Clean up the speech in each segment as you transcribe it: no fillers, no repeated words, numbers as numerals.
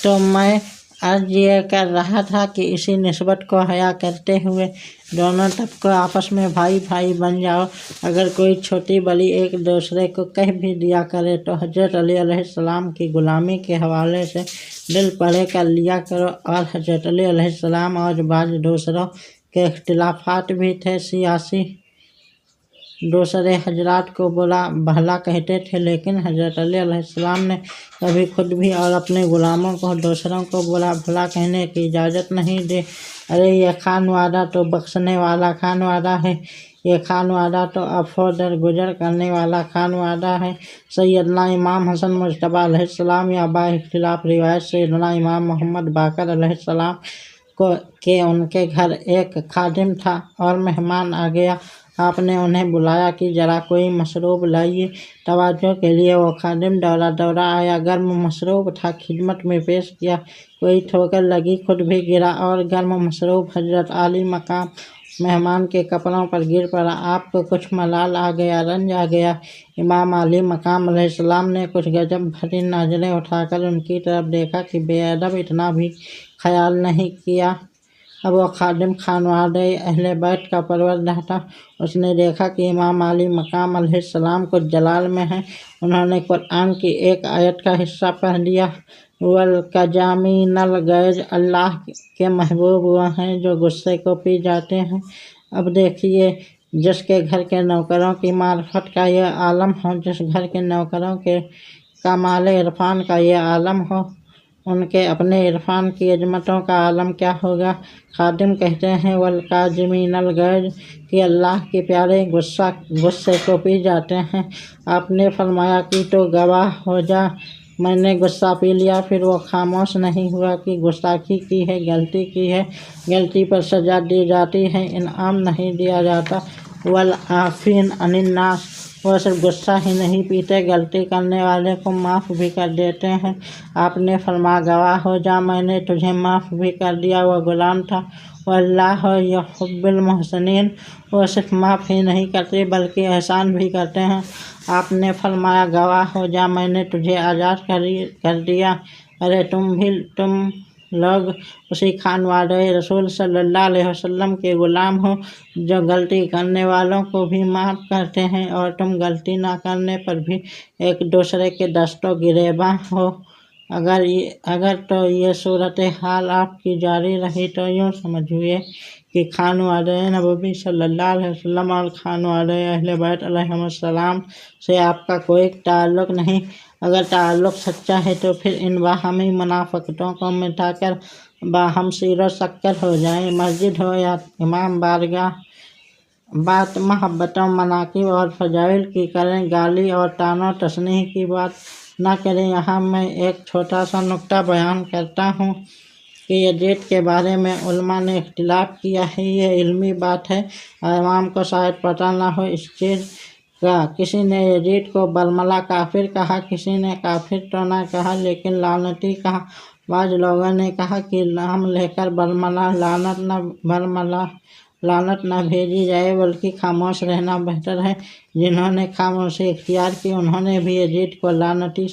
तो मैं अर्ज ये कर रहा था कि इसी निस्बत को हया करते हुए दोनों तबकों आपस में भाई भाई बन जाओ। अगर कोई छोटी बड़ी एक दूसरे को कह भी दिया करे तो हज़रत अली अलैहिस्सलाम की ग़ुलामी के हवाले से दिल पड़े कर लिया करो। और हज़रत अली अलैहिस्सलाम और बाज़ दूसरों के इख्तिलाफ़ात भी थे। सियासी दूसरे हजरात को बुरा भला कहते थे, लेकिन हज़रत अली अलैहिस्सलाम ने कभी खुद भी और अपने ग़ुलामों को दूसरों को बुरा भला कहने की इजाज़त नहीं दी। अरे ये खानवादा तो बख्शने वाला खानवादा है, ये खानवादा तो अफ़ो दरगुजर करने वाला खानवादा है। सैयदना इमाम हसन मुज्तबा अलैहिस्सलाम या बा इख्तिलाफ़ रिवायत सैयदना इमाम मोहम्मद बाकर अलैहिस्सलाम के उनके घर एक खादिम था और मेहमान आ गया। आपने उन्हें बुलाया कि ज़रा कोई मशरूब लाइए। तवज्जो के लिए वो खादिम दौड़ा दौड़ा आया। गर्म मशरूब था, खिदमत में पेश किया। कोई ठोकर लगी, खुद भी गिरा और गर्म मशरूब हज़रत आली मकाम मेहमान के कपड़ों पर गिर पड़ा। आपको कुछ मलाल आ गया, रंज आ गया। इमाम आली मकाम अलैहिस्सलाम ने कुछ गजब भरी नज़रें उठाकर उनकी तरफ देखा कि बेअदब इतना भी ख्याल नहीं किया। अब वो खादिम खानवादे अहले बैत का परवरदा था। उसने देखा कि इमाम आली मकाम अलैहिस्सलाम कुछ जलाल में हैं। उन्होंने कुरान की एक आयत का हिस्सा पढ़ दिया, वल कजामीनल गैज़, अल्लाह के महबूब वो हैं जो गुस्से को पी जाते हैं। अब देखिए, जिसके घर के नौकरों की मार्फत का ये आलम हो, जिस घर के नौकरों के कमाल इरफान का ये आलम हो, उनके अपने इरफान की अजमतों का आलम क्या होगा। खादिम कहते हैं वल काज़िमीनल गैज़ कि अल्लाह के प्यारे गुस्से को पी जाते हैं। आपने फरमाया कि तो गवाह हो जा, मैंने गुस्सा पी लिया। फिर वो खामोश नहीं हुआ कि गुस्ताखी की है, गलती की है, गलती पर सजा दी जाती है, इनाम नहीं दिया जाता। वल आफीन अनिन्नास, वो सिर्फ गुस्सा ही नहीं पीते, गलती करने वाले को माफ़ भी कर देते हैं। आपने फरमा गवाह हो जा, मैंने तुझे माफ़ भी कर दिया। वह गुलाम था। वल्लाह युहिब्बुल मुहसिनीन, वो सिर्फ माफ़ ही नहीं करते बल्कि एहसान भी करते हैं। आपने फरमाया गवाह हो जा, मैंने तुझे आज़ाद कर दिया। अरे तुम लोग उसी खानवादे रसूल सल्लल्लाहु अलैहि वसल्लम के ग़ुलाम हो जो गलती करने वालों को भी माफ़ करते हैं और तुम गलती ना करने पर भी एक दूसरे के दस्तों गिरेबां हो। अगर तो ये सूरत हाल आपकी जारी रही तो यूँ समझिए कि खानवादे नबवी सल्लल्लाहु अलैहि वसल्लम और खानवादे अहले बैत अलैहिस्सलाम से आपका कोई ताल्लुक़ नहीं। अगर ताल्लुक़ सच्चा है तो फिर इन बाहमी मुनाफ़िक़तों को मिटाकर बाहम सीरो शक्कर हो जाए। मस्जिद हो या इमाम बारगाह, बात मोहब्बतों, मनाक़िब और फ़ज़ाइल की करें, गाली और तानों तशनीह की बात न करें। यहाँ मैं एक छोटा सा नुक्ता बयान करता हूँ कि यजीद के बारे में उलमा ने इख्तिलाफ़ किया है। ये इल्मी बात है, आवाम को शायद पता ना हो इस चीज़ का। किसी ने यजीद को बरमला काफिर कहा, किसी ने काफिर तो ना कहा लेकिन लानती कहा। बाज़ लोगों ने कहा कि नाम लेकर बरमला लानत न भेजी जाए बल्कि खामोश रहना बेहतर है। जिन्होंने खामोशी इख्तियार की उन्होंने भी यजीद को लानती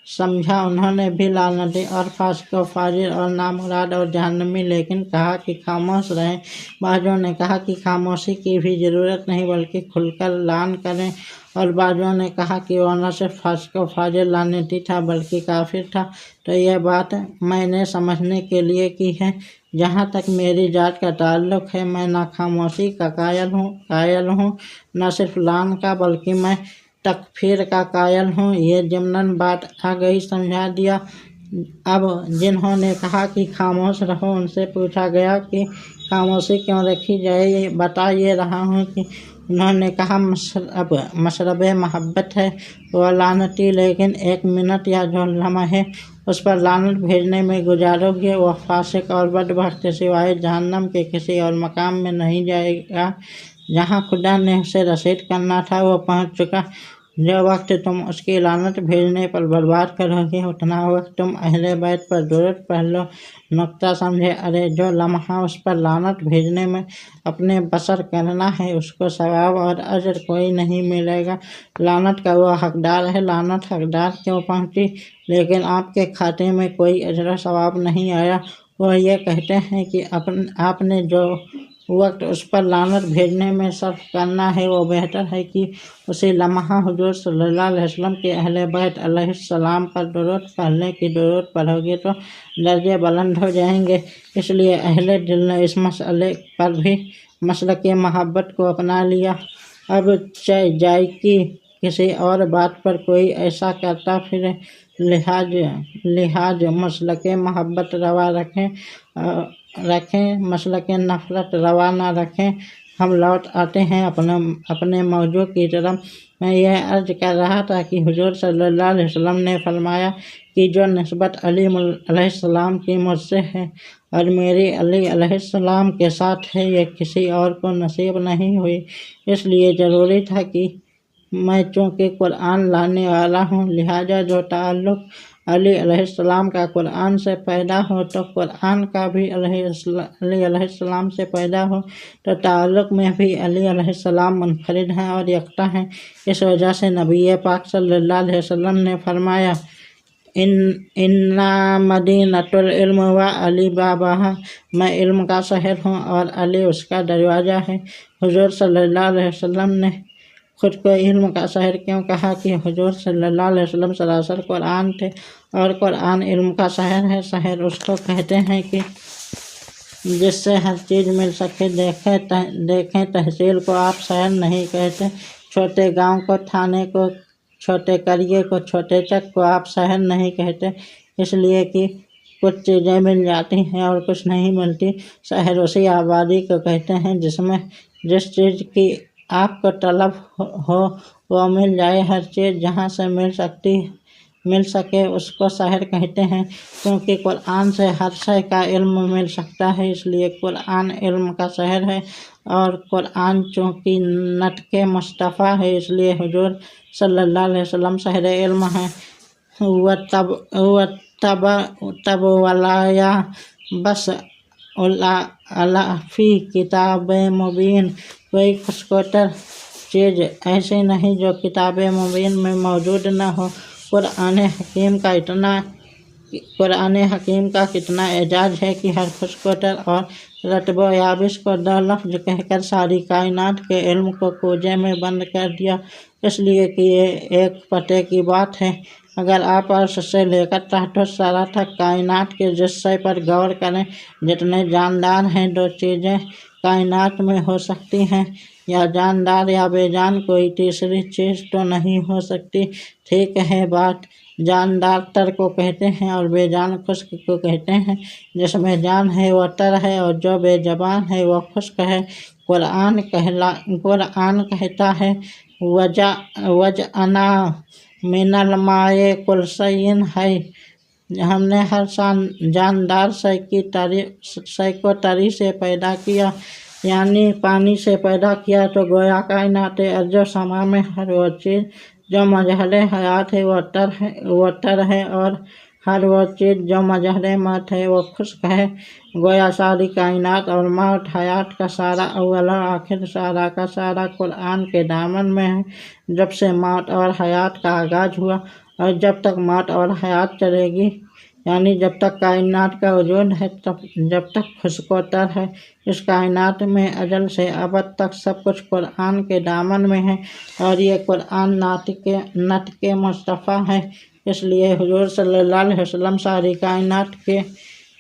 समझा, उन्होंने भी लानती और फासिक व फाजिर और नामुराद और जहन्नमी लेकिन कहा कि खामोश रहें। बाज़ों ने कहा कि खामोशी की भी ज़रूरत नहीं बल्कि खुलकर लान करें, और बाज़ों ने कहा कि वह न सिर्फ फासिक व फाजिर लानती था बल्कि काफिर था। तो यह बात मैंने समझने के लिए की है। जहाँ तक मेरी जात का ताल्लुक़ है, मैं न खामोशी का कायल हूँ न सिर्फ लान का, बल्कि मैं तकफीर का कायल हूँ। ये ज़िमनन बात आ गई, समझा दिया। अब जिन्होंने कहा कि खामोश रहो उनसे पूछा गया कि खामोशी क्यों रखी जाए। बता ये रहा हूँ कि उन्होंने कहा मशरब मोहब्बत है वह लानती, लेकिन 1 मिनट या जो लम्हे उस पर लानत भेजने में गुजारोगे वह फासिक और बदबख्त सिवाय जहन्नम के किसी और मकाम में नहीं जाएगा। जहाँ खुदा ने उसे रसीद करना था वो पहुँच चुका। जो वक्त तुम उसकी लानत भेजने पर बर्बाद करोगे उतना वक्त तुम अहले बैत पर दुरूद पढ़ लो। नुक्ता समझे। अरे जो लम्हा उस पर लानत भेजने में अपने बसर करना है उसको सवाब और अजर कोई नहीं मिलेगा। लानत का वो हकदार है। लानत हकदार क्यों पहुँची लेकिन आपके खाते में कोई अजर सवाब नहीं आया। वो ये कहते हैं कि आपने जो वक्त उस पर लानत भेजने में सर्फ करना है वो बेहतर है कि उसी लम्हा हुजूर सल्लल्लाहु अलैहि वसल्लम के अहले बैत अलैहिस्सलाम पर दुरूद पढ़ने की दुरूद पढ़ोगे तो दर्जे बुलंद हो जाएंगे। इसलिए अहले दिल ने इस मसले पर भी मसलक मोहब्बत को अपना लिया। अब जायकी किसी और बात पर कोई ऐसा करता फिर लिहाज मसलक मोहब्बत रवा रखें मसलक नफरत रवा ना रखें। हम लौट आते हैं अपने मौजू की तरफ। मैं यह अर्ज कर रहा था कि हुजूर सल्लल्लाहु अलैहि वसल्लम ने फरमाया कि जो निस्बत अली अलैहिस्सलाम की मुझसे है और मेरी अली अलैहिस्सलाम के साथ है ये किसी और को नसीब नहीं हुई। इसलिए ज़रूरी था कि मैं चूँकि कुरान लाने वाला हूँ लिहाजा जो ताल्लुक़ अली अलैहिस्सलाम का कुरान से पैदा हो तो कुरान का भी अली अलैहिस्सलाम से पैदा हो। तो ताल्लुक़ में भी अली अलैहिस्सलाम मुनफरिद हैं और यकता हैं। इस वजह से नबी पाक सल्लल्लाहु अलैहि वसल्लम ने फरमाया इन्ना मदीनतुल इल्म व अली बाबाहा, मैं इल्म का शहर हूँ और अली उसका दरवाज़ा है। हुजूर सल्लल्लाहु अलैहि वसल्लम ने खुद को इल्म का शहर क्यों कहा कि हुजूर सल्लल्लाहु अलैहि वसल्लम सरासर कुरान थे और कुरान इल्म का शहर है। शहर उसको कहते हैं कि जिससे हर चीज़ मिल सके। देखें तहसील को आप शहर नहीं कहते। छोटे गांव को, थाने को, छोटे करिए को, छोटे चक को आप शहर नहीं कहते, इसलिए कि कुछ चीज़ें मिल जाती हैं और कुछ नहीं मिलती। शहर उसी आबादी को कहते हैं जिसमें जिस चीज़ की आपको तलब हो वो मिल जाए। हर चीज़ जहाँ से मिल सके उसको शहर कहते हैं। क्योंकि कुरान से हर शय का इल्म मिल सकता है, इसलिए कुरान इल्म का शहर है। और कुरान चूँकि नटके मुस्तफ़ा है इसलिए हुजूर सल्लल्लाहु अलैहि वसल्लम शहर इल्म है। तब वलाया बस अलाफी किताब मुबीन, कोई खुशकोतर चीज़ ऐसी नहीं जो किताब मुबीन में मौजूद न हो। कुरान हकीम का कितना एजाज है कि हर खुशकोतर और रतबो याबिश को दो लफ्ज़ कहकर सारी कायनात के इल्म को कूजे में बंद कर दिया। इसलिए कि ये एक पते की बात है। अगर आप अर्श से लेकर तहत सरा तक कायनात के जिस शय पर गौर करें, जितने जानदार हैं, दो चीज़ें कायनात में हो सकती हैं, या जानदार या बेजान, कोई तीसरी चीज़ तो नहीं हो सकती। ठीक है बात। जानदार तर को कहते हैं और बेजान खुश्क को कहते हैं। जिसमें जान है वो तर है और जो बेजबान है वो खुश्क है। कुरान कहता है वजअना मिनल माए कुलसयिन है, हमने हर जानदार शय को तरी से पैदा किया, यानी पानी से पैदा किया। तो गोया कायनात अर्ज़ो समा में हर वो चीज़ जो मजहर हयात है वो तर है और हर वो चीज़ जो मजहर मौत है वो खुश्क है। गोया सारी कायनात और मौत हयात का सारा अव्वल और आखिर सारा का सारा कुरान के दामन में है। जब से मौत और हयात का आगाज़ हुआ और जब तक मौत और हयात चलेगी, यानी जब तक कायनात का वजूद है, जब तक खुशकोतर है। इस कायनात में अजल से अबद तक सब कुछ कुरान के दामन में है और ये कुरान नटके मुस्तफ़ा है। इसलिए हुजूर सल्लल्लाहु अलैहि वसल्लम सारी कायनात के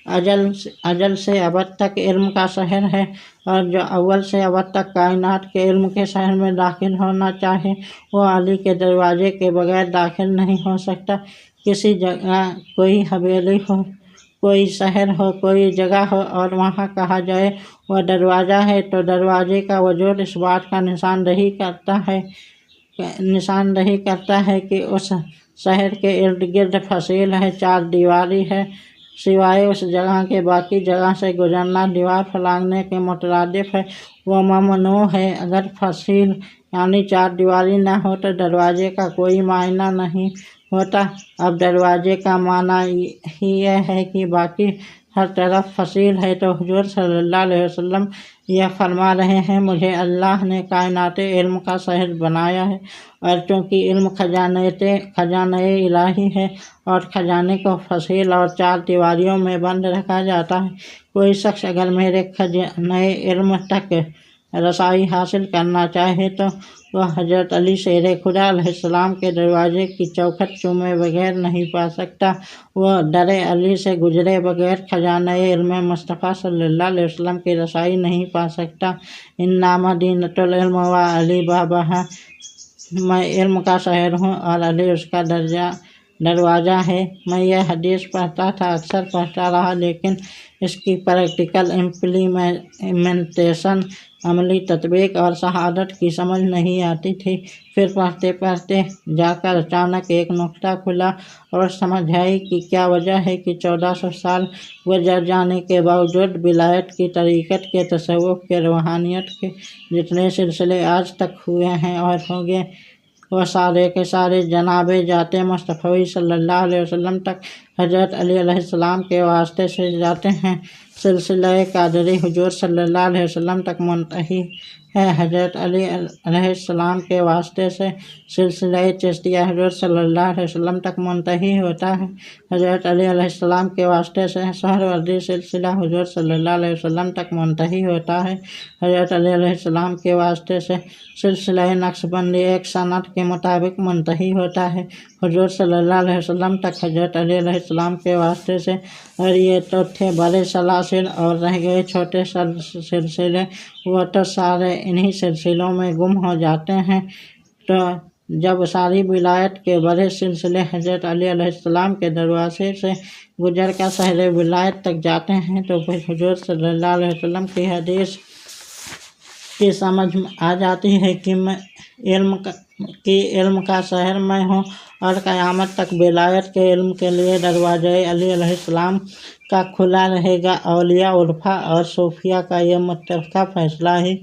अजल से अबद तक इल्म का शहर है। और जो अव्वल से अबद तक कायनात के इल्म के शहर में दाखिल होना चाहे वो अली के दरवाजे के बगैर दाखिल नहीं हो सकता। किसी जगह कोई हवेली हो, कोई शहर हो, कोई जगह हो और वहाँ कहा जाए वह दरवाज़ा है, तो दरवाजे का वजूद इस बात का निशानदही करता है कि उस शहर के इर्द गिर्द फसील है, चार दीवारी है। सिवाय उस जगह के बाकी जगह से गुजरना दीवार फैलाने के मुतरादिफ है, वो ममनू है। अगर फसील यानी चारदीवारी न हो तो दरवाजे का कोई मायना नहीं होता। अब दरवाजे का माना ही यह है कि बाकी हर तरफ फसील है। तो हुजूर सल्लल्लाहु अलैहि वसल्लम यह फरमा रहे हैं, मुझे अल्लाह ने कायनाते इल्म का शहर बनाया है, और चूँकि इल्म खजाने इलाही है और खजाने को फसील और चार दीवारियों में बंद रखा जाता है। कोई शख्स अगर मेरे खजाने इल्म तक रसाई हासिल करना चाहे तो वह हज़रत अली शेर खुदा अलैहिस्सलाम के दरवाजे की चौखट चूमे बगैर नहीं पा सकता। वह दरे अली से गुजरे बगैर खजाना इल्म मुस्तफ़ा सल्लल्लाहु अलैहि वसल्लम की रसाई नहीं पा सकता। इन्ना मदीनतुल इल्म व अली बाबा, मैं इल्म का शहर हूँ और अली उसका दरवाज़ा है। मैं यह हदीस पढ़ता था, अक्सर पढ़ता रहा, लेकिन इसकी प्रैक्टिकल इम्प्लीमेंटेशन, अमली तत्वीक और शहादत की समझ नहीं आती थी। फिर पढ़ते पढ़ते जाकर अचानक एक नुक्ता खुला और समझ आई कि क्या वजह है कि 1400 साल गुजर जाने के बावजूद विलायत की तरीक़त के, तसव्वुफ़ के, रूहानियत के जितने सिलसिले आज तक हुए हैं और होंगे, वह सारे के सारे जनाबे जाते मुस्तफ़ा सल्लल्लाहु अलैहि वसल्लम तक हज़रत अली अलैहिस्सलाम के वास्ते से जाते हैं। सिलसिला क़ादरी हुजूर सल्लल्लाहु अलैहि वसल्लम तक मुंतही है, हज़रत अली अलैहिस्सलाम के वास्ते से सिलसिला चिश्तिया हुजूर सल्लल्लाहु अलैहि वसल्लम तक मुंतही होता है। हज़रत अली अलैहिस्सलाम के वास्ते से सहरवर्दी सिलसिला हुजूर सल्लल्लाहु अलैहि वसल्लम तक मुंतही होता है। हज़रत अली अलैहिस्सलाम के वास्ते से सिलसिला नक्शबंदी एक सनद के मुताबिक मुंतही होता है हुजूर सल्लल्लाहु अलैहि वसल्लम तक। हज़रत अली अलैहिस्सलाम के वास्ते से, और ये तो थे बड़े सलासिल, और रह गए छोटे सिलसिले, वो तो सारे इन्हीं सिलसिलों में गुम हो जाते हैं। तो जब सारी विलायत के बड़े सिलसिले हज़रत अली अलैहिस्सलाम के दरवाजे से गुजर कर शहर विलायत तक जाते हैं, तो फिर हुजूर सल्लल्लाहु अलैहि वसल्लम की हदीस की समझ में आ जाती है कि मैं इल्म का शहर मैं हूँ, और क़यामत तक विलायत के इल्म के लिए दरवाज़ा अली अलैहिस्सलाम का खुला रहेगा। औलिया, उर्फा और सूफिया का यह मुत्तफ़क़ा फ़ैसला है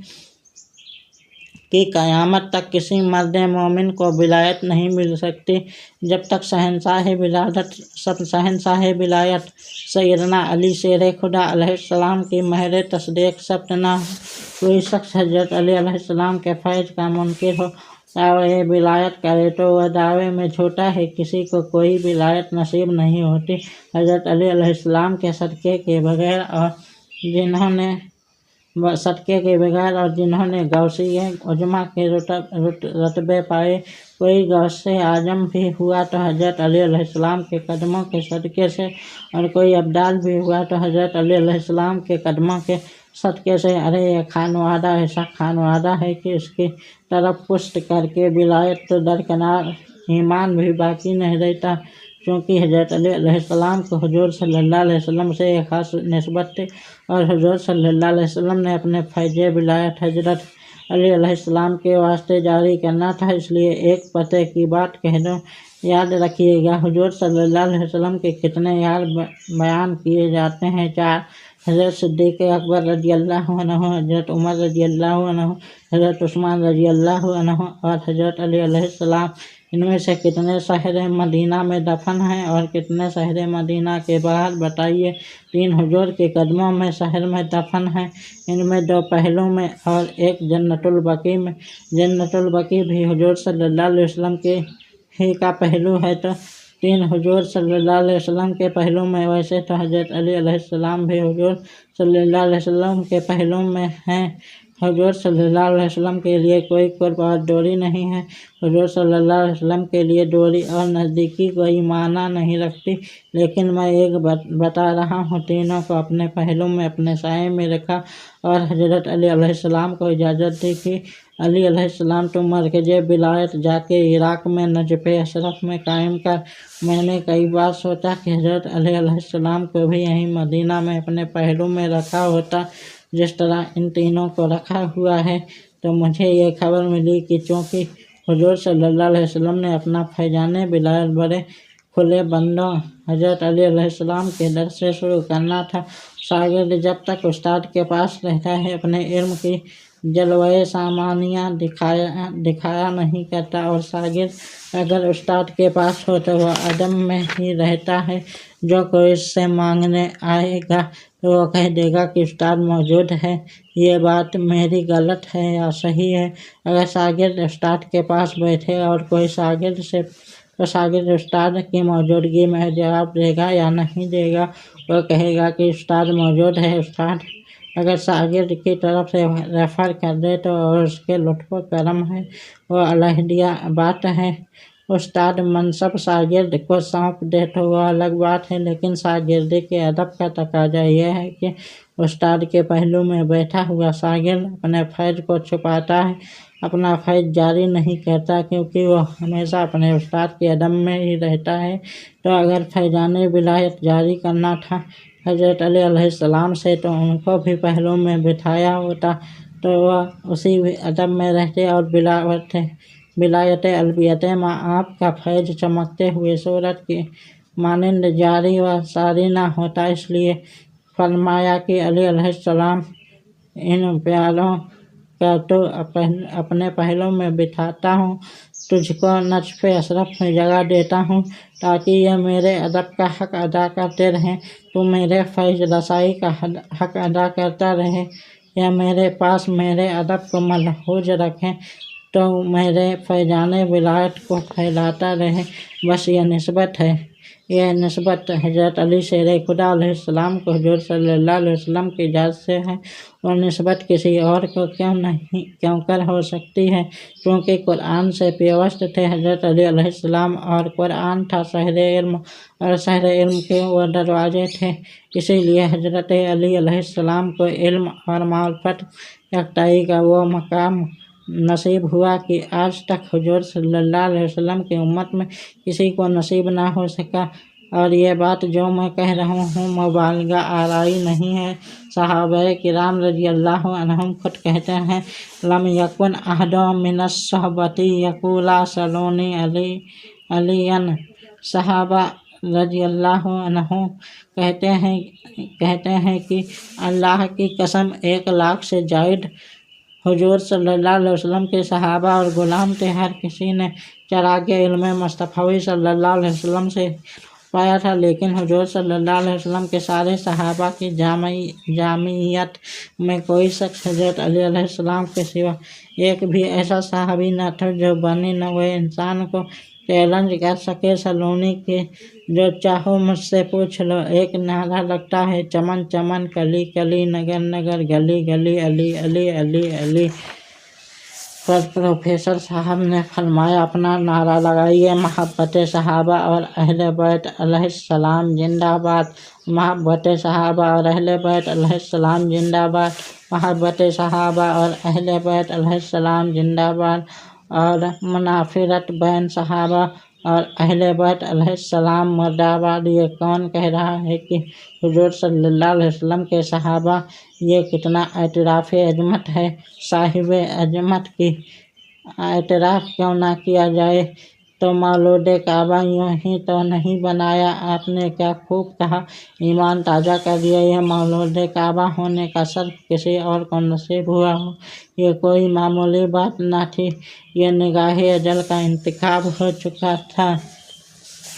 कि क़यामत तक किसी मर्द मोमिन को विलायत नहीं मिल सकती जब तक शहंशाह विलायत सैयदना अली शेर खुदा अलैहिस्सलाम की महर तस्दीक़ सब्त न हो। कोई शख्स हज़रत अली अलैहिस्सलाम के फैज़ का मुनकिर हो, दावे विलायत करे, तो वह दावे में झूठा है। किसी को कोई विलायत नसीब नहीं होती हज़रत अली अलैहिस्सलाम के सदक़े के बगैर, और जिन्होंने गौसिय्ये उज़्मा के रुतबे पाए। कोई गौसे आजम भी हुआ तो हज़रत अली अलैहिस्सलाम के कदमों के सदक़े से, और कोई अब्दाल भी हुआ तो हज़रत अली अलैहिस्सलाम के कदमों के सदक़े से। अरे ये खानवादा ऐसा खानवादा है कि इसकी तरफ पुष्ट करके विलायत तो दरकिनार, ईमान भी बाकी नहीं रहता, क्योंकि हज़रत अली अलैहिस्सलाम को हुजूर सल्लल्लाहु अलैहि वसल्लम से एक ख़ास निस्बत थी, और हुजूर सल्लल्लाहु अलैहि वसल्लम ने अपने फैज़ विलायत हज़रत अली अलैहिस्सलाम के वास्ते जारी करना था। इसलिए एक पते की बात कह दूँ, याद रखिएगा, हुजूर सल्लल्लाहु अलैहि वसल्लम के कितने यार बयान किए जाते हैं। 4, हज़रत सिद्दीक़ अकबर रज़ियल्लाहु अन्हु, हज़रत उमर रज़ियल्लाहु अन्हु, हज़रत उस्मान रज़ियल्लाहु अन्हु और हज़रत अली अलैहिस्सलाम। इनमें से कितने शहर मदीना में दफन हैं और कितने शहर मदीना के बाहर, बताइए। 3 हुजूर के कदमों में शहर में दफन हैं, इनमें 2 पहलू में और एक जन्नतुल बकी में। जन्नतुल बकी भी हुजूर सल्लल्लाहु अलैहि वसल्लम के ही का पहलू है, तो 3 हुजूर सल्लल्लाहु अलैहि वसल्लम के पहलू में। वैसे तो हज़रत अली अलैहिस्सलाम भी हुजूर सल्लल्लाहु अलैहि वसल्लम के पहलू में हैं। हुजूर सल्लल्लाहु अलैहि वसल्लम के लिए कोई कुर्ब और दूरी नहीं है। हुजूर सल्लल्लाहु अलैहि वसल्लम के लिए दूरी और नज़दीकी कोई माना नहीं रखती। लेकिन मैं एक बता रहा हूँ, तीनों को अपने पहलू में, अपने साए में रखा, और हज़रत अली अलैहिस्सलाम को इजाज़त दी कि अली अलैहिस्सलाम तुम मरकज़ विलायत जाके इराक़ में नजफ़ अशरफ में कायम कर। मैंने कई बार सोचा कि हज़रत अली अलैहिस्सलाम को भी यहीं मदीना में अपने पहलू में रखा होता, जिस तरह इन तीनों को रखा हुआ है। तो मुझे ये खबर मिली कि चूँकि हुजूर सल्लल्लाहु अलैहि वसल्लम ने अपना फैज़ाने विलायत बड़े खुले बंदों हज़रत अली अलैहिस्सलाम के दर से शुरू करना था। शागिर्द जब तक उस्ताद के पास रहता है, अपने इल्म की जलवाए सामानिया दिखाया नहीं करता, और शागिर्द अगर उस्ताद के पास हो तो वह अदब में ही रहता है। जो कोई इससे मांगने आएगा तो वह कह देगा कि उस्ताद मौजूद है। ये बात मेरी गलत है या सही है? अगर शागिर्द उस्ताद के पास बैठे और कोई शागिर्द से तो शागिर्द उस्ताद की मौजूदगी में जवाब देगा या नहीं देगा? वह कहेगा कि उस्ताद मौजूद है। उस्ताद अगर शागिर्द की तरफ से रेफर कर दे तो और उसके लुत्फ़ करम है, वह अलहदिया बात है। उस्ताद मनसब शागिर्द को सौंप दे तो वह अलग बात है, लेकिन शागिर्दी के अदब का तकाजा यह है कि उस्ताद के पहलू में बैठा हुआ शागिर्द अपने फैज़ को छुपाता है, अपना फैज़ जारी नहीं करता, क्योंकि वह हमेशा अपने उस्ताद के अदब में ही रहता है। तो अगर फैज़ाने विलायत जारी करना था हज़रत अली अलैहिस्सलाम से, तो उनको भी पहलू में बिठाया होता, तो वह उसी अदब में रहते और विलायत अलवियत माँ आपका फैज़ चमकते हुए सूरत की मानिंद जारी व सारी ना होता। इसलिए फरमाया कि अली अलैहिस्सलाम, इन प्यालों का तो अपने पहलों में बिठाता हूँ, तुझको नज़्फ़ अशरफ में जगह देता हूँ, ताकि यह मेरे अदब का हक़ अदा करते रहें। तू मेरे फैज़ रसाई का हक़ अदा करता रहे, या मेरे पास मेरे अदब को मलहूज़ रखें, तो मेरे फैज़ाने विलायत को फैलाता रहे। बस यह निस्बत है। यह निस्बत हज़रत अली शेर खुदा अलैहिस्सलाम को हुज़ूर सल्लल्लाहु अलैहि वसल्लम की जात से है, और निस्बत किसी और को क्यों कर हो सकती है? क्योंकि कुरान से पेवस्त थे हज़रत अली अलैहिस्सलाम, और कुरान था शहर इल्म, और शहर इल्म के वो दरवाजे थे। इसीलिए हज़रत अली अलैहिस्सलाम को इल्म और मारिफत यकताई का वो मकाम नसीब हुआ कि आज तक हुज़ूर सल्लल्लाहु अलैहि वसल्लम की उम्मत में किसी को नसीब ना हो सका। और ये बात जो मैं कह रहा हूँ मुबालगा आराई नहीं है। सहाबाए किराम रज़ियल्लाहु अन्हुम खुद कहते हैं, लम यकुन अहदुम मिनस सहबती यक़ूला सलोनी अलियन। सहाबा रज़ियल्लाहु अन्हुम कहते हैं कि अल्लाह की कसम 1,00,000 से जायद हुज़ूर सल्लल्लाहु अलैहि वसल्लम के सहाबा और गुलाम थे। हर किसी ने चरागे इल्म मुस्तफ़ावी सल्लल्लाहु अलैहि वसल्लम से पाया था, लेकिन हुज़ूर सल्लल्लाहु अलैहि वसल्लम के सारे सहाबा की जामियत में कोई शख्स हज़रत अली अलैहिस्सलाम के सिवा एक भी ऐसा सहाबी न था जो बनी नौए इंसान को चैलेंज कर सके। सलोनी के जो चाहो मुझसे पूछ लो, एक नारा लगता है चमन चमन कली कली नगर नगर गली गली अली अली अली अली। पर प्रोफेसर साहब ने फरमाया, अपना नारा लगाइए, मोहब्बत सहाबा और अहले बैत अलैहिस्सलाम जिंदाबाद। मोहब्बत सहाबा और अहले बैत अलैहिस्सलाम जिंदाबाद। मोहब्बत सहाबा और अहले बैत अलैहिस्सलाम जिंदाबाद। और मुनाफिरत बैन सहाबा और अहले बैत अलैहिस्सलाम मुर्दाबाद। ये कौन कह रहा है कि हुज़ूर सल्लल्लाहु अलैहि वसल्लम के सहाबा? ये कितना एतराफ़ अजमत है। साहिब अजमत की एतराफ़ क्यों ना किया जाए? तो मौलूद काबा यूँ ही तो नहीं बनाया। आपने क्या खूब कहा, ईमान ताज़ा कर दिया। यह मौलूद काबा होने का शर्फ किसी और को नसीब हुआ हो, ये कोई मामूली बात ना थी। ये निगाहे अजल का इंतखाब हो चुका था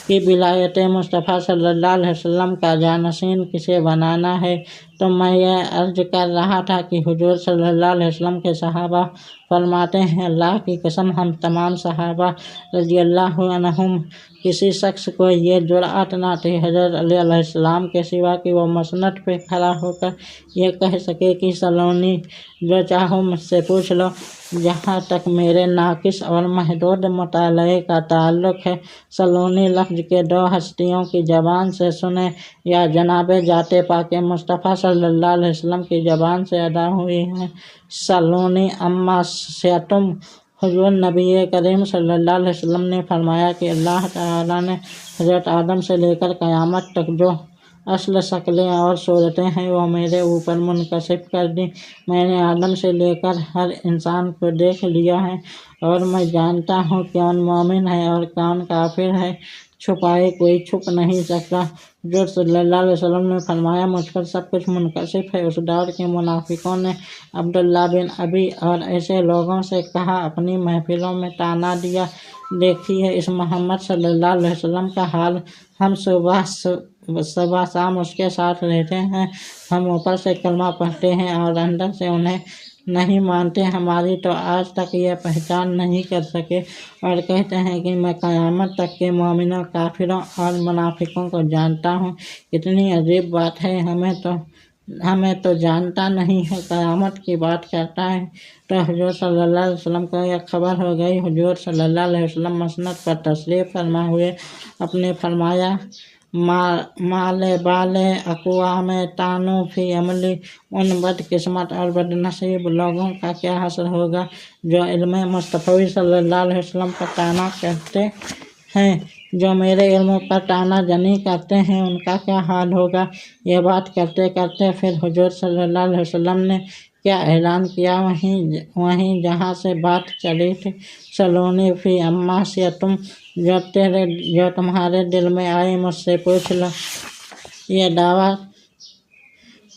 कि विलायत मुस्तफ़ा सल्लल्लाहु अलैहि वसल्लम का जानशीन किसे बनाना है। तो मैं यह अर्ज कर रहा था कि हुज़ूर सल्लल्लाहु अलैहि वसल्लम के सहाबा फरमाते हैं, अल्लाह की कसम हम तमाम सहाबा रज़ियल्लाहु अन्हुम किसी शख्स को ये जुर्अत ना थी हज़रत अली अलैहिस्सलाम के सिवा कि वो मसनद पे खड़ा होकर ये कह सके कि सलोनी जो चाहो मुझसे पूछ लो। जहाँ तक मेरे नाकिस और महदूद मुताले का ताल्लुक़ है, सलोनी लफ्ज़ के 2 हस्तियों की ज़बान से सुने या जनाबे जाते पाके मुस्तफ़ा सल्लल्लाहु अलैहि वसल्लम की ज़बान से अदा हुई है। सलोनी अम्मा स्यातुम। हुज़ूर नबी करीम सल्लल्लाहु अलैहि वसल्लम ने फरमाया कि अल्लाह ताला ने हज़रत आदम से लेकर क़यामत तक जो असल शक्लें और सूरतें हैं वो मेरे ऊपर मुनकशिफ कर दी। मैंने आदम से लेकर हर इंसान को देख लिया है, और मैं जानता हूँ कौन मोमिन है और कौन काफिर है। छुपाए कोई छुप नहीं सकता। हुज़ूर सल्लल्लाहु अलैहि वसल्लम ने फरमाया, मुझ पर सब कुछ मुनकशिफ है। उस दौर के मुनाफिकों ने अब्दुल्ला बिन अबी और ऐसे लोगों से कहा, अपनी महफिलों में ताना दिया, देखिए इस मोहम्मद सल्लल्लाहु अलैहि वसल्लम का हाल, हम सुबह शाम उसके साथ रहते हैं, हम ऊपर से कलमा पढ़ते हैं और अंदर से उन्हें नहीं मानते, हमारी तो आज तक यह पहचान नहीं कर सके, और कहते हैं कि मैं क़यामत तक के मोमिनों, काफिरों और मुनाफिकों को जानता हूँ। कितनी अजीब बात है, हमें तो जानता नहीं है, क़यामत की बात करता है। तो हुज़ूर सल्लल्लाहु अलैहि वसल्लम को यह खबर हो गई। हुज़ूर सल्लल्लाहु अलैहि वसल्लम मसनद पर तशरीफ़ फरमा हुए अपने फरमाया, माले बाले अक़वाम तानू फ़ी अमली, उन बदकिस्मत और बदनसीब लोगों का क्या हासिल होगा जो इल्म मुस्तफ़ी सल्लल्लाहु अलैहि वसल्लम पर ताना करते हैं, जो मेरे इल्म पर ताना जनी करते हैं, उनका क्या हाल होगा। यह बात करते करते फिर हुज़ूर सल्लल्लाहु अलैहि वसल्लम ने क्या ऐलान किया, वहीं जहाँ से बात चली थी, सलोनी फ़ी अम्मा से तुम, जो तुम्हारे दिल में आए मुझसे पूछ लो। यह दावा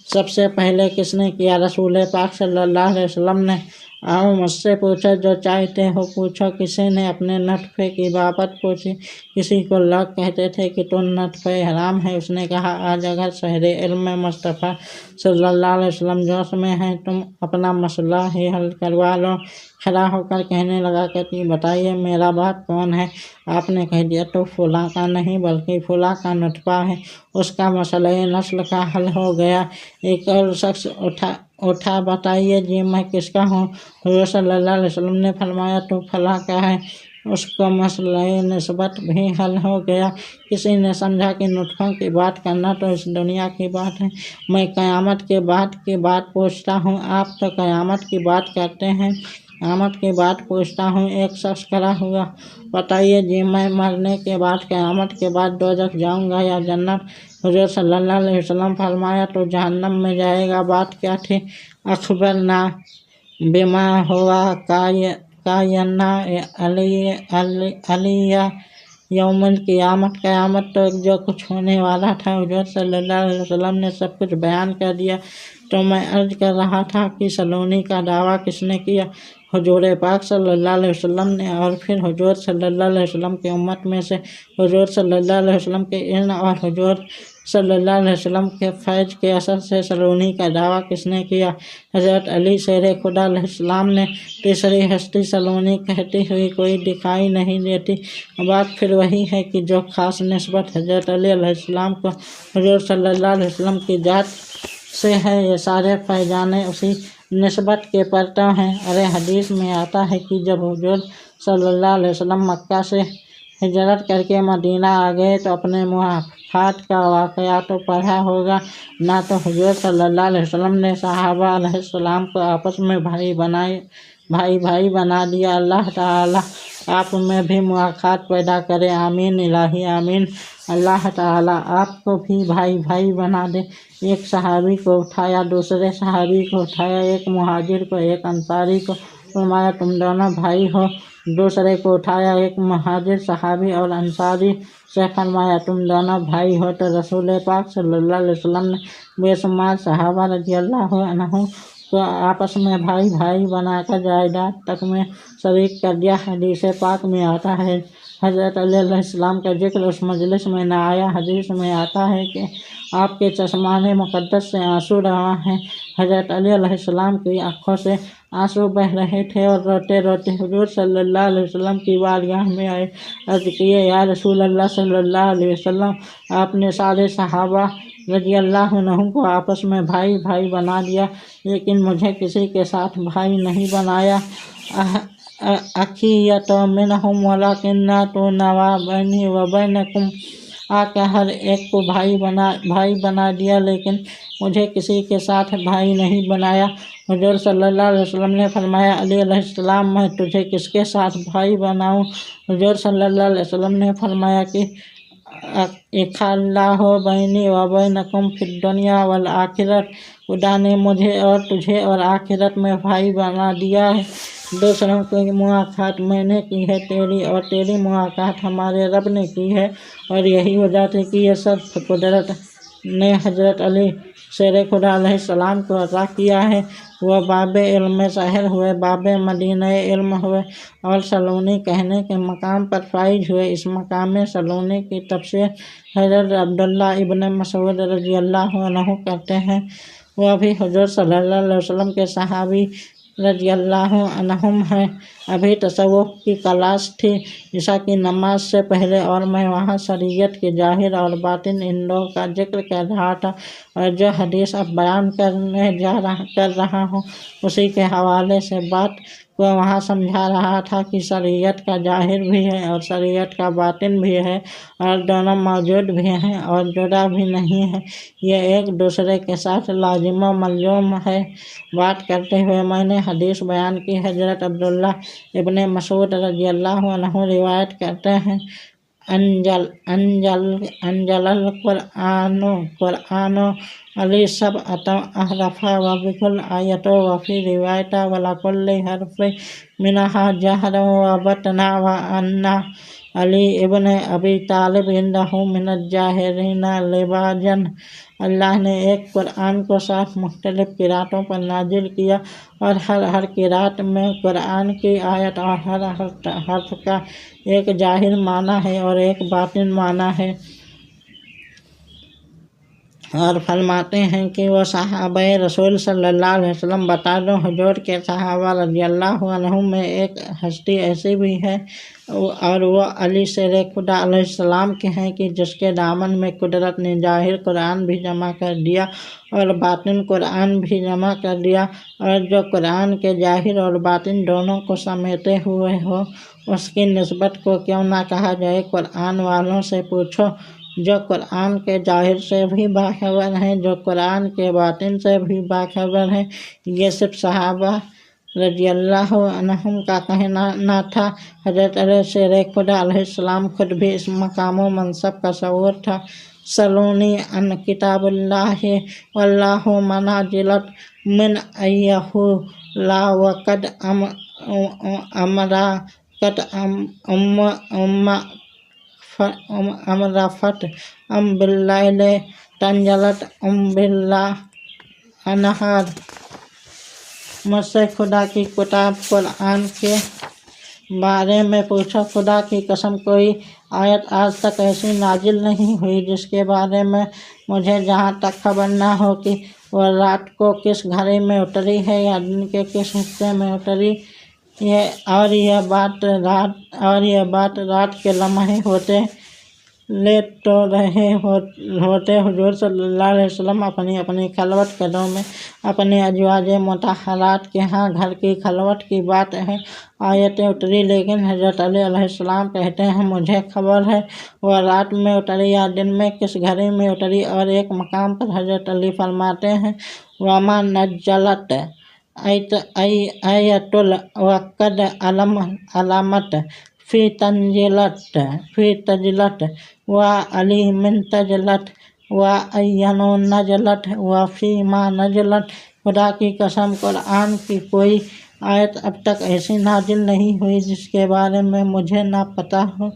सबसे पहले किसने किया? रसूल पाक सल्लल्लाहु अलैहि वसल्लम ने। आओ मुझसे पूछो जो चाहते हो पूछो। किसी ने अपने नटफे की बाबत पूछी। किसी को लोग कहते थे कि तुम नटफे हराम है। उसने कहा, आज अगर शहर इल्म मुस्तफ़ा सल्लल्लाहु अलैहि वसल्लम जोश में हैं, तुम अपना मसला ही हल करवा लो। खड़ा होकर कहने लगा कि बताइए मेरा बाप कौन है? आपने कह दिया, तो फुला का नहीं बल्कि फुला का नटफा है। उसका मसला नस्ल का हल हो गया। एक और शख्स उठा बताइए जी मैं किसका हूँ? हुज़ूर सल्लल्लाहु अलैहि वसल्लम ने फरमाया, तो फला का है। उसको मसला निस्बत भी हल हो गया। किसी ने समझा कि नुटफों की बात करना तो इस दुनिया की बात है, मैं क़यामत के बाद की बात पूछता हूँ, आप तो क़यामत की बात करते हैं, क़यामत की बात पूछता हूँ। एक शख्स खड़ा हुआ, बताइए जी मैं मरने के बाद क़यामत के बाद दोज़ख जाऊँगा या जन्नत? हुज़ूर सल्लल्लाहु अलैहि वसल्लम फरमाया, तो जहन्नम में जाएगा। बात क्या थी? अखबरना बिमा हुआ कायन्ना अलिया यौमुल क़यामत, क़यामत तो जो कुछ होने वाला था हुज़ूर सल्लल्लाहु अलैहि वसल्लम ने सब कुछ बयान कर दिया। तो मैं अर्ज़ कर रहा था कि सलोनी का दावा किसने किया? हुज़ूर पाक सल्लल्लाहु अलैहि वसल्लम ने। और फिर हुज़ूर सल्लल्लाहु अलैहि वसल्लम की उम्मत में से हुज़ूर सल्लल्लाहु अलैहि वसल्लम के इल्म और हुज़ूर सल्लल्लाहु अलैहि वसल्लम के फैज़ के असर से सलोनी का दावा किसने किया? हज़रत अली शेर खुदा अलैहिस्सलाम ने। तीसरी हस्ती सलोनी कहती हुई कोई दिखाई नहीं देती। बात फिर वही है कि जो ख़ास निस्बत हज़रत अली अलैहिस्सलाम को हुज़ूर सल्लल्लाहु अलैहि वसल्लम की जात से है, ये सारे फैजाने उसी निस्बत के परतव हैं। अरे हदीस में आता है कि जब हुज़ूर सल्लल्लाहु अलैहि वसल्लम मक्का से हिजरत करके मदीना आ गए तो अपने मुआफ़ात का वाक़या तो पढ़ा होगा, ना तो हुज़ूर सल्लल्लाहु अलैहि वसल्लम ने सहाबा अलैहिस्सलाम को आपस में भाई बना दिया। अल्लाह ताला आप में भी मुआफ़ात पैदा करे, आमीन इलाही आमीन। अल्लाह ताला आपको भी भाई बना दे। एक सहाबी को उठाया, दूसरे सहाबी को उठाया, एक मुहाजिर को, एक अंसारी को, फरमाया तुम दोनों भाई हो। दूसरे को उठाया, एक मुहाजिर सहाबी और अंसारी से फरमाया तुम दोनों भाई हो। तो रसूल पाक सल्लल्लाहु अलैहि वसल्लम ने बेशुमार सहाबा रज़ियल्लाहु अन्हुम को आपस में भाई बनाकर जायदाद तक में शरीक कर दिया। हदीस पाक में आता है, हज़रत अली अलैहिस्सलाम का जिक्र उस मजलिस में न आया। हदीस में आता है कि आपके चश्माने मुक़द्दस से आंसू रवा हैं। हज़रत अली अलैहिस्सलाम की आँखों से आंसू बह रहे थे और रोते रोते हुज़ूर सल्लल्लाहु अलैहि वसल्लम की बारगाह में आए। अर्ज़ किए, या रसूल अल्लाह सल्लल्लाहु अलैहि वसल्लम, आपने सारे सहाबा रज़ियल्लाहु अन्हुम को आपस में भाई बना दिया, लेकिन मुझे किसी के साथ भाई नहीं बनाया। अखियत मिनहुम वलाकिन्ना तो नवा बैनी व बैनकुम, आका हर एक को भाई बना दिया, लेकिन मुझे किसी के साथ भाई नहीं बनाया। हुज़ूर सल्लल्लाहु अलैहि वसल्लम ने फरमाया, अली अलैहिस्सलाम, मैं तुझे किसके साथ भाई बनाऊँ? हुज़ूर सल्लल्लाहु अलैहि वसल्लम ने फरमाया कि इख़्लाहु बैनी व बैनकुम फिद दुनिया वल आखिरत, खुदा ने मुझे और तुझे और आखिरत में भाई बना दिया है। दूसरों की मुलाकात मैंने की है तेरी, और तेरी मुलाकात हमारे रब ने की है। और यही वजह थी कि ये सब कुदरत ने हज़रत अली शेर खुदा अलैहिस्सलाम को अता किया है। वह बाबे इल्म शहर हुए, बाबे मदीना इल्म हुए और सलूनी कहने के मकाम पर फाइज हुए। इस मकाम सलूनी की तफसीर हज़रत अब्दुल्ला इब्न मसूद रज़ियल्लाहु अन्हु करते हैं। वह भी हुज़ूर सल्लल्लाहु अलैहि वसल्लम के सहाबी रज़ियल्लाहु अन्हुम हैं। अभी तसव्वुफ़ की क्लास थी ईशा की नमाज से पहले, और मैं वहाँ शरीयत के ज़ाहिर और बातिन इन दो का जिक्र कर रहा था, और जो हदीस अब बयान कर रहा हूँ उसी के हवाले से बात को वहाँ समझा रहा था कि शरीयत का ज़ाहिर भी है और शरीयत का बातिन भी है, और दोनों मौजूद भी हैं और जुदा भी नहीं है। ये एक दूसरे के साथ लाजिम व मलजूम है। बात करते हुए मैंने हदीस बयान की। हज़रत अब्दुल्ला इब्न मसूद रज़ियल्लाहु अन्हु रिवायत करते हैं, अंजल कुरानो अली सब अहरफा व बिकुल आयतो व फी रिवायता वला कुल्ली हरफे मिनहा जहर व बतना व अन्ना अली इब्न अबी तालिब इंदहु मिनज जाहिरीना लिबाजन। अल्लाह ने एक कुरान को 7 मुख्तलिफ किरातों पर नाजिल किया, और हर किरात में कुरान की आयत और हर हर्फ का एक जाहिर माना है और एक बातिन माना है। और फरमाते हैं कि वह सहाबाए रसूल सल्लल्लाहु अलैहि वसल्लम बता दो, हुजूर के सहाबा रज़ियल्लाहु अन्हुम में एक हस्ती ऐसी भी है, और वह अली शेर खुदा अलैहिस्सलाम के हैं कि जिसके दामन में कुदरत ने ज़ाहिर कुरान भी जमा कर दिया और बातिन कुरान भी जमा कर दिया, और जो कुरान के ज़ाहिर और बातिन दोनों को समेटे हुए हो उसकी निस्बत को क्यों ना कहा जाए। कुरान वालों से पूछो जो कुरान के ज़ाहिर से भी बाखबर हैं, जो कुरान के बातिन से भी बाखबर हैं। ये सिर्फ सहाबा रज़ियल्लाहु अन्हुम का कहना न था। हज़रत अली शेर खुदा अलैहिस्सलाम खुद भी इस मकाम व मनसब का शऊर था। सलूनी अन किताबुल्लाहि वल्लाहु मनाजिलत मिन अय्यहु ला वक़द अमरा कद अमरफत बिल्लाइल तंजलत बिल्ला अनहार। मुझसे खुदा की किताब कुरान के बारे में पूछो। खुदा की कसम कोई आयत आज तक ऐसी नाजिल नहीं हुई जिसके बारे में मुझे जहाँ तक खबर ना हो कि वह रात को किस घड़ी में उतरी है या दिन के किस हिस्से में उतरी है। और यह बात रात के लम्हे होते ले तो रहे होते हुजूर सल्लल्लाहु अलैहि वसल्लम अपनी अपनी खलवत कदों में अपने अज़वाजे मुतहरात के यहाँ घर की खलवत की बात है आयतें उतरी, लेकिन हज़रत अली अलैहिस्सलाम कहते हैं मुझे खबर है वह रात में उतरी या दिन में किस घड़ी में उतरी। और एक मकाम पर हज़रत अली फरमाते हैं वमा नज़लत आयतुल वक़द अलामत फ़ी तजलत व अली मिन तजलत व अय्यनो नजलत व फ़ी मा नजलत। खुदा की कसम कुरान की कोई आयत अब तक ऐसी नाजिल नहीं हुई जिसके बारे में मुझे ना पता हो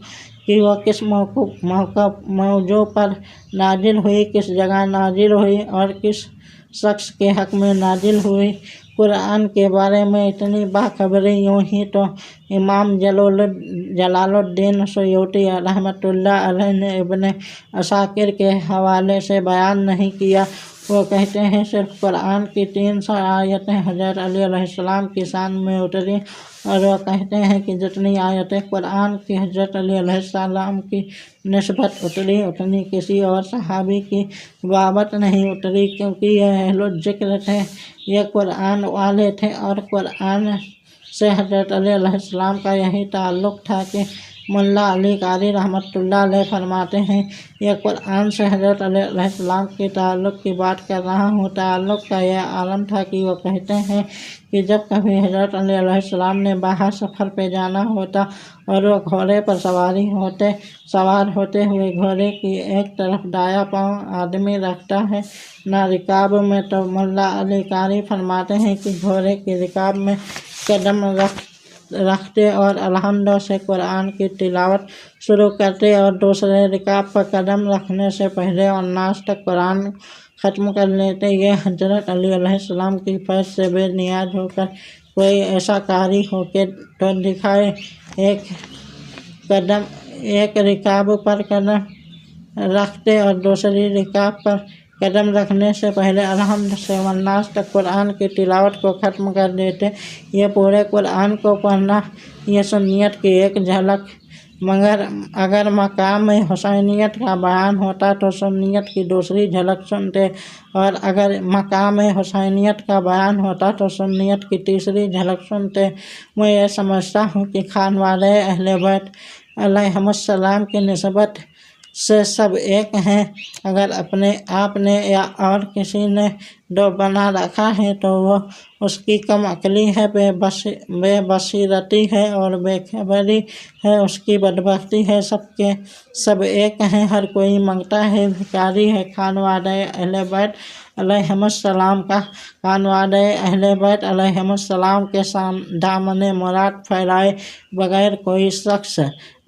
कि वह किस मौजू पर नाजिल हुई, किस जगह नाजिल हुई और किस शख्स के हक़ में नाजिल हुई। कुरान के बारे में इतनी बाखबरी यूँ ही तो इमाम जलालुद्दीन सुयूती रहमतुल्लाह अलैह ने इब्न असाकिर के हवाले से बयान नहीं किया। वो कहते हैं सिर्फ कुरान की 300 आयतें हज़रत अली अलैहिस्सलाम की शान में उतरी, और वह कहते हैं कि जितनी आयतें कुरान की हज़रत अली अलैहिस्सलाम की निस्बत उतरी उतनी किसी और सहाबी की बाबत नहीं उतरी, क्योंकि यह अहलुल ज़िक्र थे, ये कुरान वाले थे और कुरान से हज़रत अली अलैहिस्सलाम का यही ताल्लुक़ था कि मुल्ला अली कारी रहमतुल्लाह अलैह फरमाते हैं यह कुरान से हज़रत अली अलैहिस्सलाम के ताल्लुक़ की बात कर रहा हूँ। ताल्लुक़ का यह आलम था कि वो कहते हैं कि जब कभी हज़रत अली अलैहिस्सलाम ने बाहर सफ़र पे जाना होता और वो घोड़े पर सवार होते हुए घोड़े की एक तरफ दाया पाँव आदमी रखता है ना रिकाब में, तो मुल्ला अली कारी फरमाते हैं कि घोड़े की रिकाब में कदम रखते और अलहम्द से कुरान की तिलावत शुरू करते और दूसरे रिकाब पर कदम रखने से पहले और नाश तक कुरान ख़त्म कर लेते। ये हज़रत अली अलैहिस्सलाम की फैज़ से बेनियाज होकर कोई ऐसा कारी हो के तो दिखाए। एक रिकाब पर कदम रखते और दूसरी रिकाब पर कदम रखने से पहले अलहम्द से वन्नास तक कुरान की तिलावत को ख़त्म कर देते। ये पूरे कुरान को पढ़ना ये सुन्नियत की एक झलक, मगर अगर मकाम में हुसैनियत का बयान होता तो सुन्नियत की दूसरी झलक सुनते, और अगर मकाम में हुसैनियत का बयान होता तो सुन्नियत की तीसरी झलक सुनते। मैं ये समझता हूँ कि खानवादे अहले बैत अलैहिमुस्सलाम की निस्बत से सब एक हैं। अगर अपने आप ने या और किसी ने दो बना रखा है तो वो उसकी कम अकली है, बेबसीरती है और बेखबरी है, उसकी बदबख्ती है। सबके सब एक हैं, हर कोई मंगता है, भिखारी है। खानवादे अहले बैत अलैहिमुस्सलाम का खानवादे अहले बैत अलैहिमुस्सलाम के दामने मुराद फैलाए बगैर कोई शख्स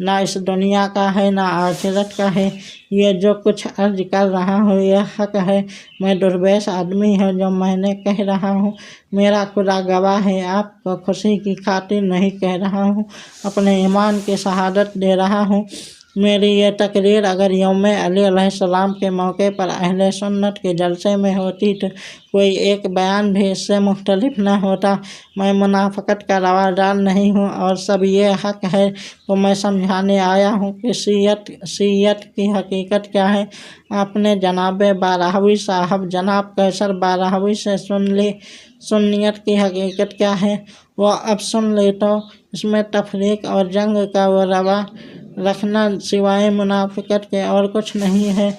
ना इस दुनिया का है ना आखिरत का है। ये जो कुछ अर्ज कर रहा हूँ यह हक है। मैं दुर्वेश आदमी हूँ जो मैंने कह रहा हूँ, मेरा खुदा गवाह है। आपको खुशी की खातिर नहीं कह रहा हूँ, अपने ईमान की शहादत दे रहा हूँ। मेरी ये तकरीर अगर यौम अली अलैहिस्सलाम के मौके पर अहले सुन्नत के जलसे में होती तो कोई एक बयान भी इससे मुख्तलिफ न होता। मैं मुनाफ़क़त का रवादार नहीं हूँ और सब ये हक है तो मैं समझाने आया हूँ कि शियत की हकीकत क्या है। आपने जनाब बारहवी साहब जनाब कैसर बारहवी से सुन ली। सुन्नियत की हकीकत क्या है वो अब सुन ले तो इसमें तफरीक और जंग का वो रवा रखना सिवाय मुनाफ़िकत के और कुछ नहीं है।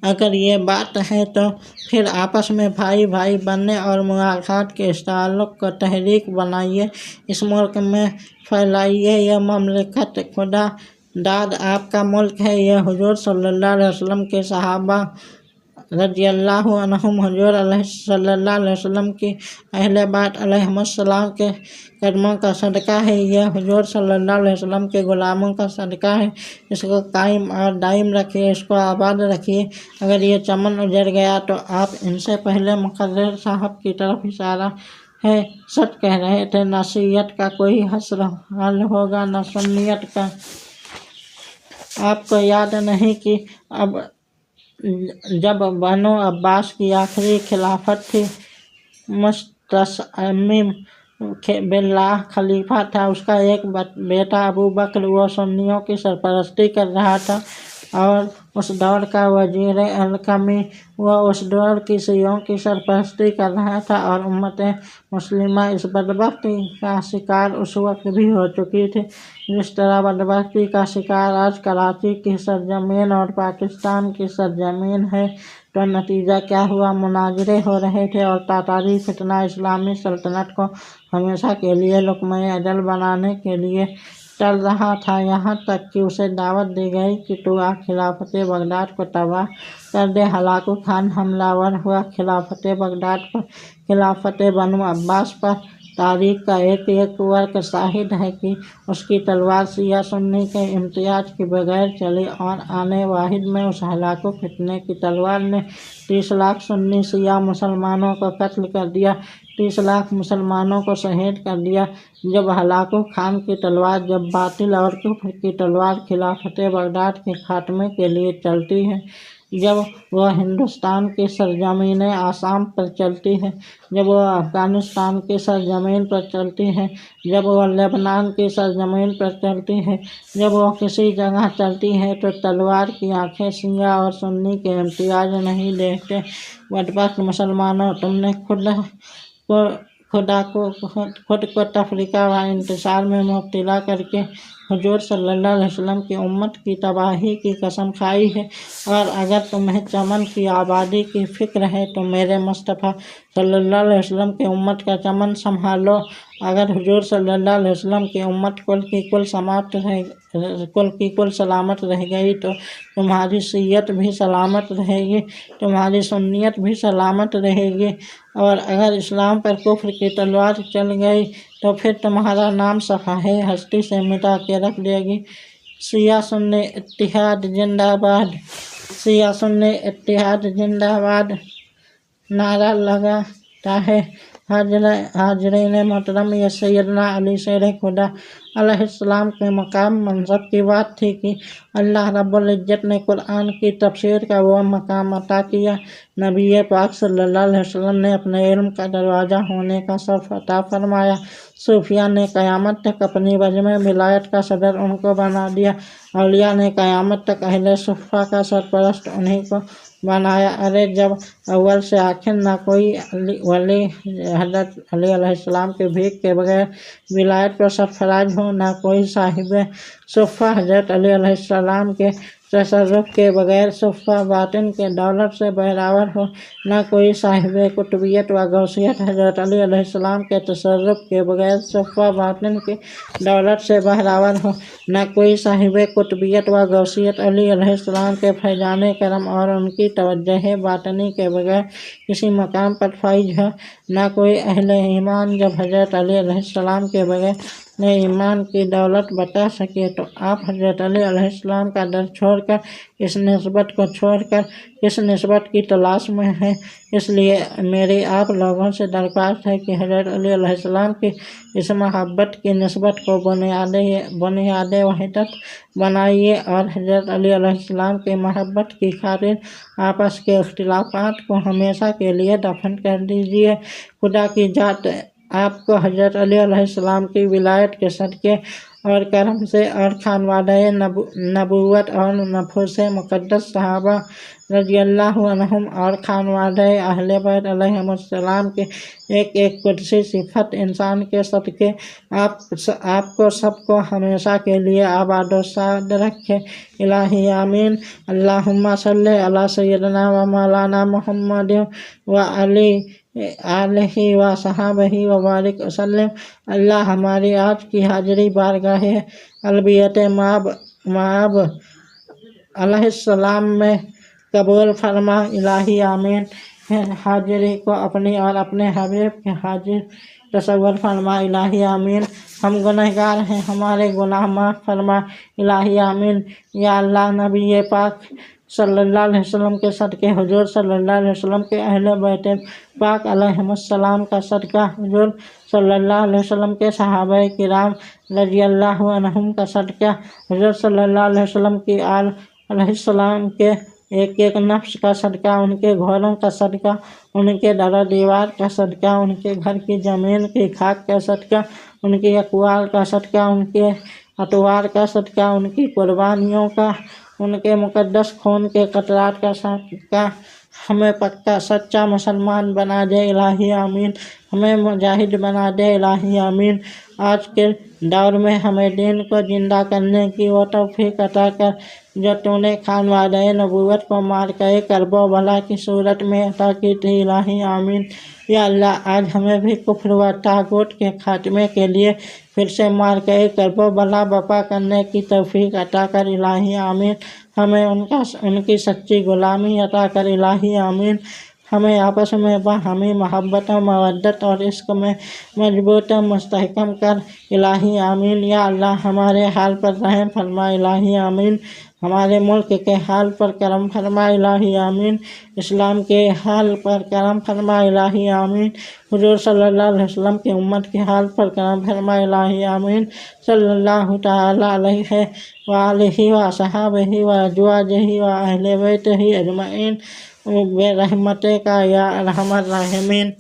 अगर ये बात है तो फिर आपस में भाई भाई बनने और मुआख़ात के इस ताल्लुक़ को तहरीक बनाइए, इस मुल्क में फैलाइए। यह ममलिकत खुदा दाद आपका मुल्क है। यह हुजूर सल्लल्लाहु अलैहि वसल्लम के सहाबा रज़ियल्लाहु अन्हुम, हुजूर सल्लल्लाहु अलैहि वसल्लम की अहले बैत अलैहिमुस्सलाम के कदमों का सदका है। यह हुजूर सल्लल्लाहु अलैहि वसल्लम के ग़ुलामों का सदका है। इसको कायम और दायम रखिए, इसको आबाद रखिए। अगर ये चमन उजड़ गया तो आप इनसे पहले मुक़र्रिर साहब की तरफ इशारा है, सच कह रहे थे। न शियत का कोई हश्र हल होगा न सुन्नियत का। आपको याद नहीं कि अब जब बनो अब्बास की आखिरी खिलाफत थी, मुस्तस्मिम बिल्लाह खलीफा था, उसका एक बेटा अबू बकर वो सुन्नियों की सरपरस्ती कर रहा था और उस दौर का वजीर अलकमी वो उस दौर की शियों की सरपरस्ती कर रहा था और उम्मत मुस्लिमा इस बदबख्ती का शिकार उस वक्त भी हो चुकी थी जिस तरह बदबख्ती का शिकार आज कराची की सरजमीन और पाकिस्तान की सरजमीन है। तो नतीजा क्या हुआ? मुनाजरे हो रहे थे और तातारी फितना इस्लामी सल्तनत को हमेशा के लिए लुक़्मा अजल बनाने के लिए चल रहा था। यहाँ तक कि उसे दावत दी गई कि तू आ खिलाफत बगदाद को तबाह कर दे। हलाकू खान हमलावर हुआ खिलाफत बगदाद पर, खिलाफत बनु अब्बास पर। तारीख़ का एक वर्क शाहिद है कि उसकी तलवार शिया सुन्नी के इम्तियाज के बगैर चली और आने वाहिद में उस हलाकू फितने की तलवार ने 30 लाख सुन्नी शिया मुसलमानों को कत्ल कर दिया, 30 लाख मुसलमानों को शहीद कर दिया। जब हलाकू खान की तलवार, जब बातिल और कुफ्र की तलवार खिलाफत बगदाद के खात्मे के लिए चलती है, जब वह हिंदुस्तान की सरजमीन आसाम पर चलती है, जब वह अफ़गानिस्तान की सरजमीन पर चलती है, जब वह लेबनान की सरजमीन पर चलती है, जब वह किसी जगह चलती है तो तलवार की आँखें शिया और सुन्नी के इम्तियाज नहीं देखते। बदबख्त मुसलमानों, तुमने खुद को तफरीका व इंतशार में मुब्तला करके हुजूर सल्लल्लाहु अलैहि वसल्लम की उम्मत की तबाही की कसम खाई है, और अगर तुम्हें चमन की आबादी की फ़िक्र है तो मेरे मुस्तफ़ा सल्लल्लाहु अलैहि वसल्लम की उम्मत का चमन संभालो। अगर हुजूर सल्लल्लाहु अलैहि वसल्लम की उम्मत कुल की कुल सलामत रह गई तो तुम्हारी सीयत भी सलामत रहेगी, तुम्हारी सुन्नियत भी सलामत रहेगी, और अगर इस्लाम पर कुफ्र की तलवार चल गई तो फिर तुम्हारा नाम सफ़ाहे हस्ती से मिटा के रख देगी। शिया सुन्नी इत्तिहाद जिंदाबाद, शिया सुन्नी इत्तिहाद जिंदाबाद नारा लगाता है। हाजरीन मोहतरम, ये सैयदना अली शेर खुदा अलैहिस्सलाम के मकाम मनसब की बात थी कि अल्लाह रब्बुल इज्जत ने कुरान की तफसीर का वो मकाम अता किया। नबी पाक सल्लल्लाहु अलैहि वसल्लम ने अपने इल्म का दरवाज़ा होने का शर्फ अता फरमाया। सूफिया ने क़यामत तक अपनी वजह में विलायत का सदर उनको बना दिया। औलिया ने क़यामत तक अहले सुफ़ा का सरपरस्त उन्हीं को बनाया। अरे जब अव्वल से आखिर ना कोई वली हज़रत अली अलैहिस्सलाम के भीख के बगैर विलायत पर सरफराज हो, ना कोई साहिब सुफ़ा हज़रत अली अलैहिस्सलाम के तसर्रुफ़ के बगैर सुफ़ा बातिन के दौलत से बहरावर हो, ना कोई साहिब कुतुबियत व गौसियत हज़रत अली अलैहिस्सलाम के तसर्रुफ़ के बगैर सुफ़ा बातिन की दौलत से बहरावर हो, ना कोई साहिब कुतुबियत व गौसियत अली अलैहिस्सलाम के फैज़ाने करम और उनकी तवज्जुह बातिनी के बगैर किसी मकाम पर फाइज हो, ना कोई अहले ईमान जब हज़रत अली अलैहिस्सलाम के बगैर ने ईमान की दौलत बता सके तो आप हज़रत अली अलैहिस्सलाम का दर छोड़कर इस निस्बत को छोड़कर इस निस्बत की तलाश में है। इसलिए मेरी आप लोगों से दरख्वास्त है कि हज़रत अली अलैहिस्सलाम की इस मोहब्बत की निस्बत को बुनियाद वहदत बनाइए और हज़रत अली अलैहिस्सलाम की मोहब्बत की खातिर आपस के इख्तिलाफ़ात को हमेशा के लिए दफन कर दीजिए। खुदा की जात आपको हज़रत अली अलैहिस्सलाम की विलायत के सदक़े और करम से और खानवादाए नबूवत और नफूस मुक़द्दस सहाबा रज़ियल्लाहु अन्हुम और खानवादाए अहले बैत अलैहिमुस्सलाम के एक एक कुदसी सिफत इंसान के सदक़े आपको सबको हमेशा के लिए आबाद साद रखे। इलाही आमीन। अल्लाहुम्मा सल्ली अला सय्यदना व मौलाना मुहम्मद व अली आलिहि व सहाबिहि व बारिक वसल्लम। अल्लाह हमारी आज की हाजिरी बारगाह अलबियत माब अलैहिस्सलाम में कबूल फरमा। इलाही आमीन। हाजिरी को अपनी और अपने हबीब के हाजिर तसव्वुर फरमा। इलाही आमीन। हम गुनहगार हैं, हमारे गुनाह माफ़ फरमा। इलाही आमीन। या अल्लाह नबी पाक सल्लल्लाहु अलैहि वसल्लम के सदक़े, हुजूर सल्लल्लाहु अलैहि वसल्लम के अहले बैत पाक अलैहिमुस्सलाम का सदका, हुजूर सल्लल्लाहु अलैहि वसल्लम के सहाबाए किराम रज़ियल्लाहु अन्हुम का सदका, हुजूर सल्लल्लाहु अलैहि वसल्लम की आल अलैहिस्सलाम के एक एक नफ्स का सदका, उनके घोड़ों का सदका, उनके दर दीवार का सदका, उनके घर की ज़मीन की खाक का सदका, उनकी अक़वाल का सदका, उनके अतवार का सदका, उनकी कुर्बानियों का, उनके मुक़द्दस खून के कतरात का सदका हमें पक्का सच्चा मुसलमान बना दे। इलाही आमीन। हमें मुजाहिद बना दे। इलाही आमीन। आज के दौर में हमें दीन को जिंदा करने की वो तौफीक अता कर जो तूने खानवादाए नबूवत को मार के करबो बला की सूरत में अता की थी। इलाही आमीन। या अल्लाह आज हमें भी कुफ्र व तागूत के खात्मे के लिए फिर से मार के करबो बला बपा करने की तौफीक अता कर। इलाही आमीन। हमें उनकी सच्ची गुलामी अता कर। इलाही आमीन। हमें आपस में बाहमी मोहब्बत मवद्दत और इश्क में मजबूत मुस्तहकम कर। इलाही आमीन। या अल्लाह हमारे हाल पर रहम फरमा। इलाही आमीन। हमारे मुल्क के हाल पर करम फरमा। इलाही आमीन। इस्लाम के हाल पर करम फरमा। इलाही आमीन। हुजूर सल्लल्लाहु अलैहि वसल्लम की उम्मत के हाल पर करम फरमा। इलाही आमीन। सल्लल्लाहु तआला अलैहि व आलिहि व सहाबिहि व अज़वाजिहि व अहले बैतिहि अजमईन बिरहमतिका या अरहमर राहिमीन।